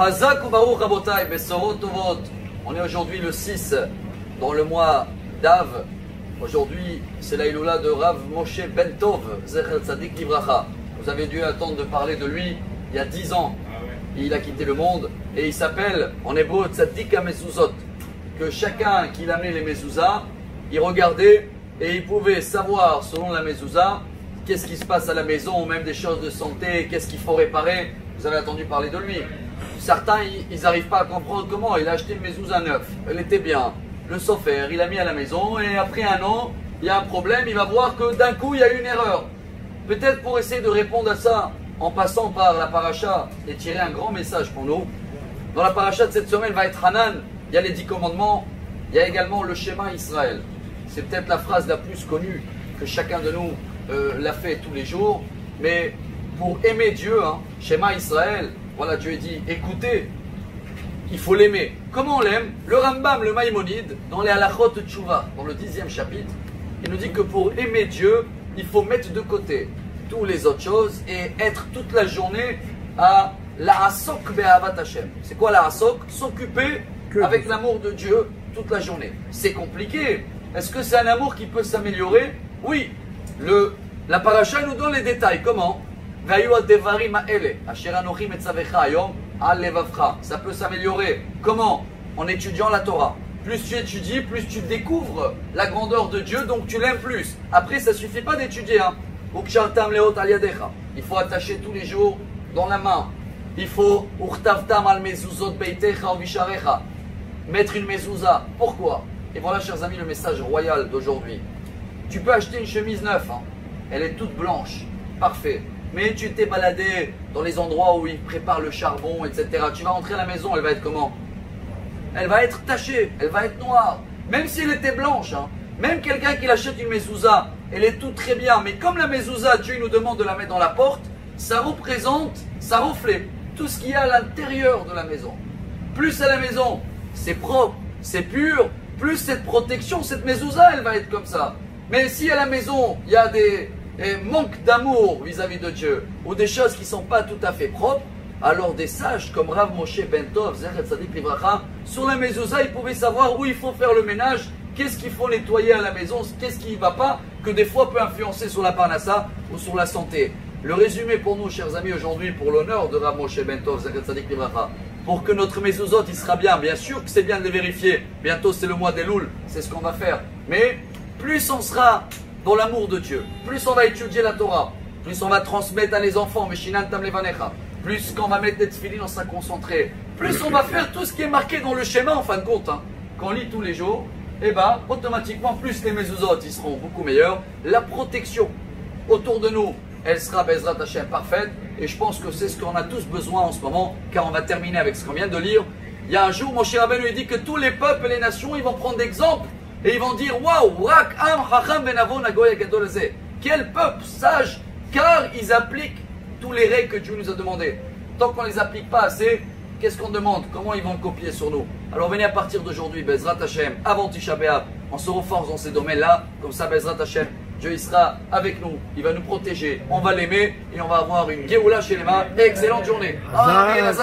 Hazak ou Baruch Rabotai, Besorot Tovot. On est aujourd'hui le 6 dans le mois d'Av. Aujourd'hui, c'est la Iloula de Rav Moshe Ben Tov, Zecher Tzadik Livracha. Vous avez dû attendre de parler de lui il y a 10 ans. Il a quitté le monde et il s'appelle en hébreu Tzadik HaMezuzot. Que chacun qui amenait les mezuzahs, il regardait et il pouvait savoir selon la mezuzah qu'est-ce qui se passe à la maison, ou même des choses de santé, qu'est-ce qu'il faut réparer. Vous avez entendu parler de lui. Certains, ils n'arrivent pas à comprendre comment. Il a acheté une mezuzah neuf, elle était bien. Le sofer, il a mis à la maison et après un an, il y a un problème, il va voir que d'un coup, il y a une erreur. Peut-être pour essayer de répondre à ça, en passant par la paracha et tirer un grand message pour nous. Dans la paracha de cette semaine, va être Hanan, il y a les 10 commandements, il y a également le schéma Israël. C'est peut-être la phrase la plus connue que chacun de nous l'a fait tous les jours. Mais pour aimer Dieu, schéma Israël, voilà, Dieu dit, écoutez, il faut l'aimer. Comment on l'aime? Le Rambam, le Maïmonide, dans les Halachot Tchouva, dans le 10e chapitre, il nous dit que pour aimer Dieu, il faut mettre de côté toutes les autres choses et être toute la journée à la Asok Be'avat Hashem. C'est quoi la Asok? S'occuper avec l'amour de Dieu toute la journée. C'est compliqué. Est-ce que c'est un amour qui peut s'améliorer? Oui. La paracha nous donne les détails. Comment? Ça peut s'améliorer. Comment? En étudiant la Torah. Plus tu étudies, plus tu découvres la grandeur de Dieu, donc tu l'aimes plus. Après, ça ne suffit pas d'étudier. Il faut attacher tous les jours dans la main. Il faut mettre une mezouza. Pourquoi? Et voilà, chers amis, le message royal d'aujourd'hui. Tu peux acheter une chemise neuve. Elle est toute blanche. Parfait. Mais tu t'es baladé dans les endroits où ils préparent le charbon, etc. Tu vas rentrer à la maison, elle va être comment? Elle va être tachée, elle va être noire. Même si elle était blanche. Même quelqu'un qui achète une mezouza, elle est toute très bien. Mais comme la mezouza, Dieu nous demande de la mettre dans la porte, ça représente, ça reflète tout ce qu'il y a à l'intérieur de la maison. Plus à la maison, c'est propre, c'est pur, plus cette protection, cette mezouza, elle va être comme ça. Mais si à la maison, il y a des manques d'amour vis-à-vis de Dieu, ou des choses qui ne sont pas tout à fait propres, alors des sages comme Rav Moshe Ben Tov, Zecher Tzadik Livracha, sur la mezouza, ils pouvaient savoir où il faut faire le ménage, qu'est-ce qu'il faut nettoyer à la maison, qu'est-ce qui ne va pas, que des fois peut influencer sur la parnassa ou sur la santé. Le résumé pour nous, chers amis, aujourd'hui, pour l'honneur de Rav Moshe Ben Tov, Zecher Tzadik Livracha, pour que notre mezuzot, il sera bien. Bien sûr que c'est bien de les vérifier. Bientôt, c'est le mois des Louls, c'est ce qu'on va faire. Mais plus on sera dans l'amour de Dieu, plus on va étudier la Torah, plus on va transmettre à les enfants, Meshinan Tam Levanecha, plus qu'on va mettre des tefilin, on sera concentré, plus on va faire tout ce qui est marqué dans le schéma, en fin de compte, qu'on lit tous les jours, et automatiquement, plus les mezuzot, ils seront beaucoup meilleurs. La protection autour de nous, elle sera Bezrat Hashem parfaite. Et je pense que c'est ce qu'on a tous besoin en ce moment, car on va terminer avec ce qu'on vient de lire. Il y a un jour, Moshe Rabbeinu lui dit que tous les peuples et les nations, ils vont prendre d'exemple et ils vont dire waouh, Rak Am Chacham Ben Avon Agoy Gadol Hazeh. Quel peuple sage, car ils appliquent tous les règles que Dieu nous a demandées. Tant qu'on ne les applique pas assez, qu'est-ce qu'on demande? Comment ils vont le copier sur nous? Alors venez à partir d'aujourd'hui, Bezrat Hashem, avant Tisha B'Av, on se renforce dans ces domaines-là, comme ça Bezrat Hashem, Dieu il sera avec nous, il va nous protéger, on va l'aimer et on va avoir une Géoula chez les mains. Excellente journée. Amen.